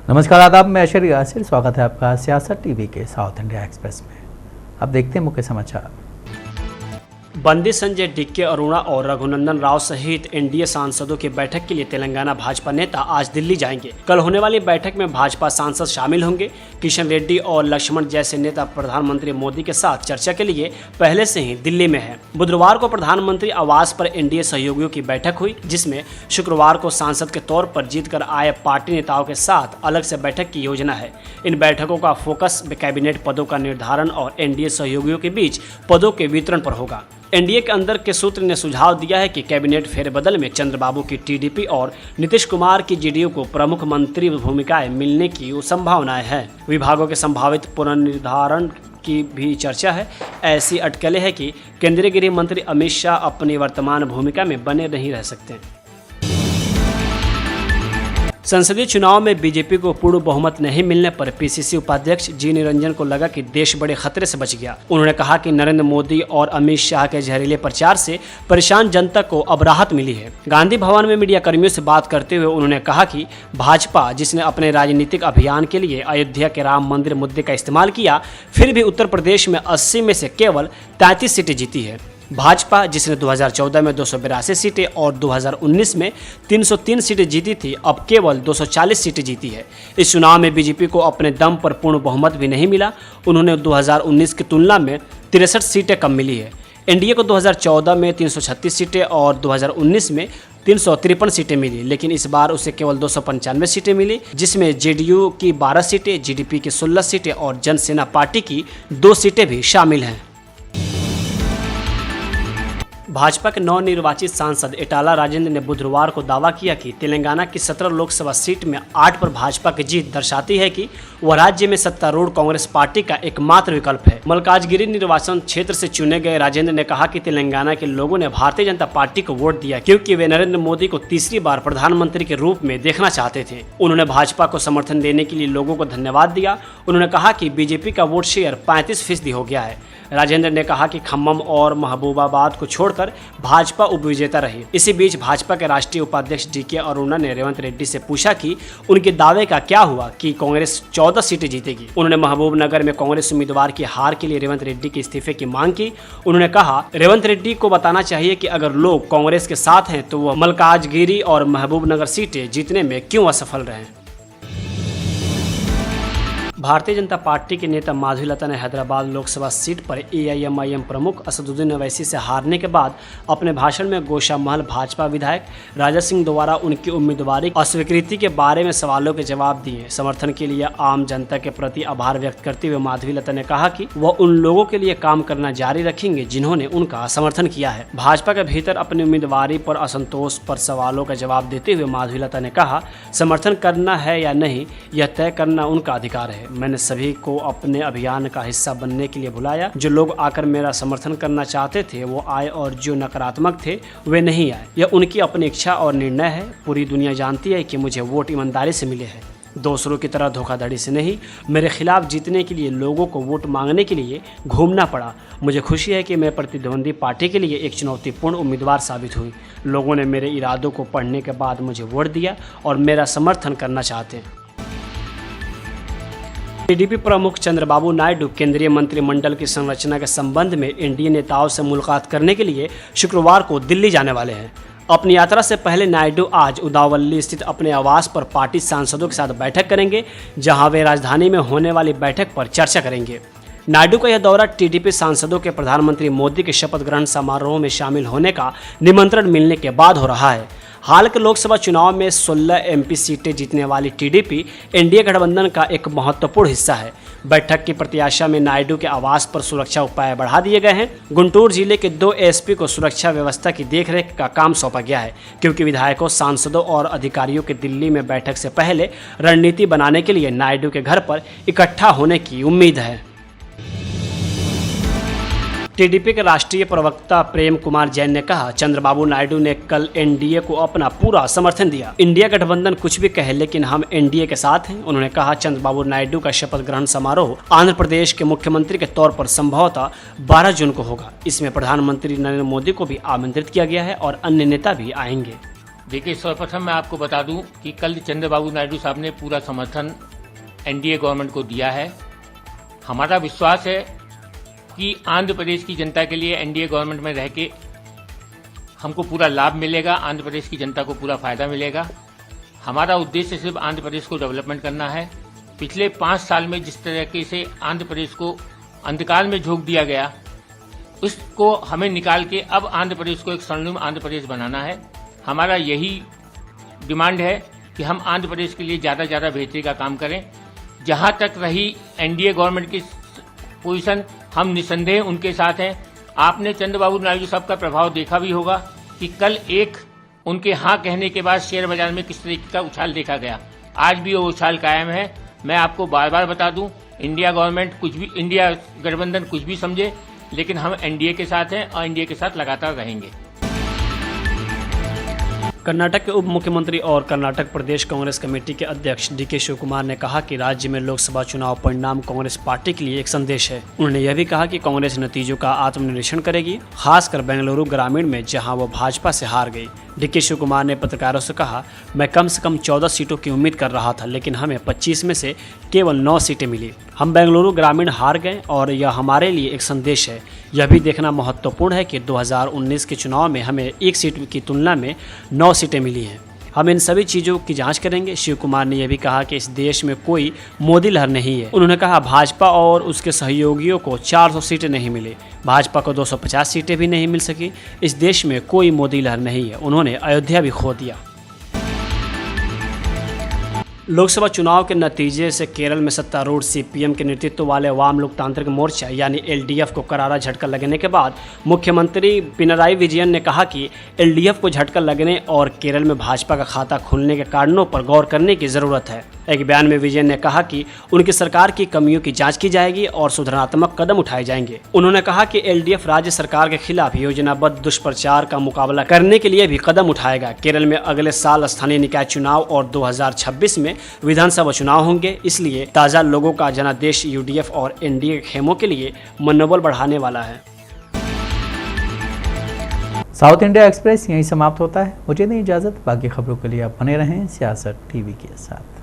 नमस्कार आदाब, मैं अशर यासिर। स्वागत है आपका सियासत टीवी के साउथ इंडिया एक्सप्रेस में। अब देखते हैं मुख्य समाचार। बंदी संजय डिक्के, अरुणा और रघुनंदन राव सहित एनडीए सांसदों की बैठक के लिए तेलंगाना भाजपा नेता आज दिल्ली जाएंगे। कल होने वाली बैठक में भाजपा सांसद शामिल होंगे। किशन रेड्डी और लक्ष्मण जैसे नेता प्रधानमंत्री मोदी के साथ चर्चा के लिए पहले से ही दिल्ली में हैं। बुधवार को प्रधानमंत्री आवास पर एनडीए सहयोगियों की बैठक हुई, जिसमें शुक्रवार को सांसद के तौर पर जीतकर आए पार्टी नेताओं के साथ अलग से बैठक की योजना है। इन बैठकों का फोकस कैबिनेट पदों का निर्धारण और एनडीए सहयोगियों के बीच पदों के वितरण पर होगा। एनडीए के अंदर के सूत्र ने सुझाव दिया है कि कैबिनेट फेरबदल में चंद्रबाबू की टीडीपी और नीतीश कुमार की जेडीयू को प्रमुख मंत्री भूमिकाएं मिलने की संभावनाएं हैं। विभागों के संभावित पुनर्निर्धारण की भी चर्चा है। ऐसी अटकलें हैं कि केंद्रीय गृह मंत्री अमित शाह अपनी वर्तमान भूमिका में बने नहीं रह सकते। संसदीय चुनाव में बीजेपी को पूर्ण बहुमत नहीं मिलने पर पीसीसी उपाध्यक्ष जी निरंजन को लगा कि देश बड़े खतरे से बच गया। उन्होंने कहा कि नरेंद्र मोदी और अमित शाह के जहरीले प्रचार से परेशान जनता को अब राहत मिली है। गांधी भवन में मीडिया कर्मियों से बात करते हुए उन्होंने कहा कि भाजपा, जिसने अपने राजनीतिक अभियान के लिए अयोध्या के राम मंदिर मुद्दे का इस्तेमाल किया, फिर भी उत्तर प्रदेश में 80 में से केवल 33 सीटें जीती है। भाजपा, जिसने 2014 में 282 सीटें और 2019 में 303 सीटें जीती थी, अब केवल 240 सीटें जीती है। इस चुनाव में बीजेपी को अपने दम पर पूर्ण बहुमत भी नहीं मिला। उन्होंने 2019 की तुलना में 63 सीटें कम मिली है। एनडीए को 2014 में 336 सीटें और 2019 में 353 सीटें मिली, लेकिन इस बार उसे केवल 295 सीटें मिली, जिसमें जेडीयू की 12 सीटें, जीडीपी की 16 सीटें और जनसेना पार्टी की 2 सीटें भी शामिल हैं। भाजपा के नवनिर्वाचित सांसद इटाला राजेंद्र ने बुधवार को दावा किया कि तेलंगाना की 17 लोकसभा सीट में 8 पर भाजपा की जीत दर्शाती है कि वह राज्य में सत्तारूढ़ कांग्रेस पार्टी का एकमात्र विकल्प है। मल्काजगिरी निर्वाचन क्षेत्र से चुने गए राजेंद्र ने कहा कि तेलंगाना के लोगों ने भारतीय जनता पार्टी को वोट दिया क्योंकि वे नरेंद्र मोदी को तीसरी बार प्रधानमंत्री के रूप में देखना चाहते थे। उन्होंने भाजपा को समर्थन देने के लिए लोगों को धन्यवाद दिया। उन्होंने कहा कि बीजेपी का वोट शेयर 35% हो गया है। राजेंद्र ने कहा कि खम्मम और महबूबाबाद को छोड़कर भाजपा उपविजेता रही। इसी बीच भाजपा के राष्ट्रीय उपाध्यक्ष डीके अरुणा ने रेवंत रेड्डी से पूछा कि उनके दावे का क्या हुआ कि कांग्रेस 14 सीटें जीतेगी। उन्होंने महबूबनगर में कांग्रेस उम्मीदवार की हार के लिए रेवंत रेड्डी के इस्तीफे की मांग की। उन्होंने कहा, रेवंत रेड्डी को बताना चाहिए कि अगर लोग कांग्रेस के साथ हैं तो वह मल्काजगिरी और महबूबनगर सीटें जीतने में क्यों असफल रहे। भारतीय जनता पार्टी के नेता माधवीलता ने हैदराबाद लोकसभा सीट पर एआईएमआईएम प्रमुख असदुद्दीन ओवैसी से हारने के बाद अपने भाषण में गोशामहल भाजपा विधायक राजा सिंह द्वारा उनकी उम्मीदवारी अस्वीकृति के बारे में सवालों के जवाब दिए। समर्थन के लिए आम जनता के प्रति आभार व्यक्त करते हुए माधवीलता ने कहा कि वह उन लोगों के लिए काम करना जारी रखेंगे जिन्होंने उनका समर्थन किया है। भाजपा के भीतर अपनी उम्मीदवारी पर असंतोष पर सवालों का जवाब देते हुए माधवीलता ने कहा, समर्थन करना है या नहीं, यह तय करना उनका अधिकार है। मैंने सभी को अपने अभियान का हिस्सा बनने के लिए बुलाया। जो लोग आकर मेरा समर्थन करना चाहते थे वो आए और जो नकारात्मक थे वे नहीं आए। यह उनकी अपनी इच्छा और निर्णय है। पूरी दुनिया जानती है कि मुझे वोट ईमानदारी से मिले हैं, दूसरों की तरह धोखाधड़ी से नहीं। मेरे खिलाफ जीतने के लिए लोगों को वोट मांगने के लिए घूमना पड़ा। मुझे खुशी है कि मैं प्रतिद्वंदी पार्टी के लिए एक चुनौतीपूर्ण उम्मीदवार साबित हुई। लोगों ने मेरे इरादों को पढ़ने के बाद मुझे वोट दिया और मेरा समर्थन करना चाहते हैं। टीडीपी प्रमुख चंद्रबाबू नायडू केंद्रीय मंत्रिमंडल की संरचना के संबंध में एनडीए नेताओं से मुलाकात करने के लिए शुक्रवार को दिल्ली जाने वाले हैं। अपनी यात्रा से पहले नायडू आज उदावली स्थित अपने आवास पर पार्टी सांसदों के साथ बैठक करेंगे, जहां वे राजधानी में होने वाली बैठक पर चर्चा करेंगे। नायडू का यह दौरा टीडीपी सांसदों के प्रधानमंत्री मोदी के शपथ ग्रहण समारोह में शामिल होने का निमंत्रण मिलने के बाद हो रहा है। हाल के लोकसभा चुनाव में 16 एमपी सीटें जीतने वाली टीडीपी एनडीए गठबंधन का एक महत्वपूर्ण हिस्सा है। बैठक की प्रत्याशा में नायडू के आवास पर सुरक्षा उपाय बढ़ा दिए गए हैं। गुंटूर जिले के 2 एसपी को सुरक्षा व्यवस्था की देखरेख का काम सौंपा गया है, क्योंकि विधायकों, सांसदों और अधिकारियों के दिल्ली में बैठक से पहले रणनीति बनाने के लिए नायडू के घर पर इकट्ठा होने की उम्मीद है। टीडीपी के राष्ट्रीय प्रवक्ता प्रेम कुमार जैन ने कहा, चंद्रबाबू नायडू ने कल एनडीए को अपना पूरा समर्थन दिया। इंडिया गठबंधन कुछ भी कहे लेकिन हम एनडीए के साथ हैं। उन्होंने कहा, चंद्रबाबू नायडू का शपथ ग्रहण समारोह आंध्र प्रदेश के मुख्यमंत्री के तौर पर संभवतः 12 जून को होगा। इसमें प्रधानमंत्री नरेंद्र मोदी को भी आमंत्रित किया गया है और अन्य नेता भी आएंगे। देखिए, सर्वप्रथम मैं आपको बता दूं कि कल चंद्रबाबू नायडू साहब ने पूरा समर्थन एनडीए गवर्नमेंट को दिया है। हमारा विश्वास है कि आंध्र प्रदेश की जनता के लिए एनडीए गवर्नमेंट में रह के हमको पूरा लाभ मिलेगा, आंध्र प्रदेश की जनता को पूरा फायदा मिलेगा। हमारा उद्देश्य सिर्फ आंध्र प्रदेश को डेवलपमेंट करना है। पिछले 5 साल में जिस तरीके से आंध्र प्रदेश को अंधकार में झोंक दिया गया, उसको हमें निकाल के अब आंध्र प्रदेश को एक स्वर्णिम आंध्र प्रदेश बनाना है। हमारा यही डिमांड है कि हम आंध्र प्रदेश के लिए ज़्यादा ज़्यादा बेहतरी का काम करें। जहां तक रही एनडीए गवर्नमेंट की पोजीशन, हम निसंदेह उनके साथ हैं। आपने चंद्रबाबू नायडू साहब का प्रभाव देखा भी होगा कि कल एक उनके हाँ कहने के बाद शेयर बाजार में किस तरीके का उछाल देखा गया। आज भी वो उछाल कायम है। मैं आपको बार बार बता दूं, इंडिया गवर्नमेंट कुछ भी, इंडिया गठबंधन कुछ भी समझे, लेकिन हम एनडीए के साथ हैं और एनडीए के साथ लगातार रहेंगे। कर्नाटक के उप मुख्यमंत्री और कर्नाटक प्रदेश कांग्रेस कमेटी के अध्यक्ष डीके शिव कुमार ने कहा कि राज्य में लोकसभा चुनाव परिणाम कांग्रेस पार्टी के लिए एक संदेश है। उन्होंने यह भी कहा कि कांग्रेस नतीजों का आत्मनिरीक्षण करेगी, खासकर बेंगलुरु ग्रामीण में जहां वो भाजपा से हार गई। डीके शिव कुमार ने पत्रकारों से कहा, मैं कम से कम 14 सीटों की उम्मीद कर रहा था, लेकिन हमें 25 में से केवल 9 सीटें मिली। हम बेंगलुरु ग्रामीण हार गए और यह हमारे लिए एक संदेश है। यह भी देखना महत्वपूर्ण है कि 2019 के चुनाव में हमें 1 सीट की तुलना में 9 सीटें मिली हैं। हम इन सभी चीज़ों की जांच करेंगे। शिव कुमार ने यह भी कहा कि इस देश में कोई मोदी लहर नहीं है। उन्होंने कहा, भाजपा और उसके सहयोगियों को 400 सीटें नहीं मिली, भाजपा को 250 सीटें भी नहीं मिल सकी। इस देश में कोई मोदी लहर नहीं है। उन्होंने अयोध्या भी खो दिया। लोकसभा चुनाव के नतीजे से केरल में सत्तारूढ़ सीपीएम के नेतृत्व वाले वाम लोकतांत्रिक मोर्चा यानी एलडीएफ को करारा झटका लगने के बाद मुख्यमंत्री पिनराई विजयन ने कहा कि एलडीएफ को झटका लगने और केरल में भाजपा का खाता खुलने के कारणों पर गौर करने की ज़रूरत है। एक बयान में विजयन ने कहा कि उनकी सरकार की कमियों की जांच की जाएगी और सुधारात्मक कदम उठाए जाएंगे। उन्होंने कहा कि एलडीएफ राज्य सरकार के खिलाफ योजनाबद्ध दुष्प्रचार का मुकाबला करने के लिए भी कदम उठाएगा। केरल में अगले साल स्थानीय निकाय चुनाव और 2026 में विधानसभा चुनाव होंगे, इसलिए ताज़ा लोगों का जनादेश यूडीएफ और एनडीए के खेमों के लिए मनोबल बढ़ाने वाला है। साउथ इंडिया एक्सप्रेस यहीं समाप्त होता है। मुझे नहीं इजाज़त, बाकी खबरों के लिए आप बने रहें सियासत टीवी के साथ।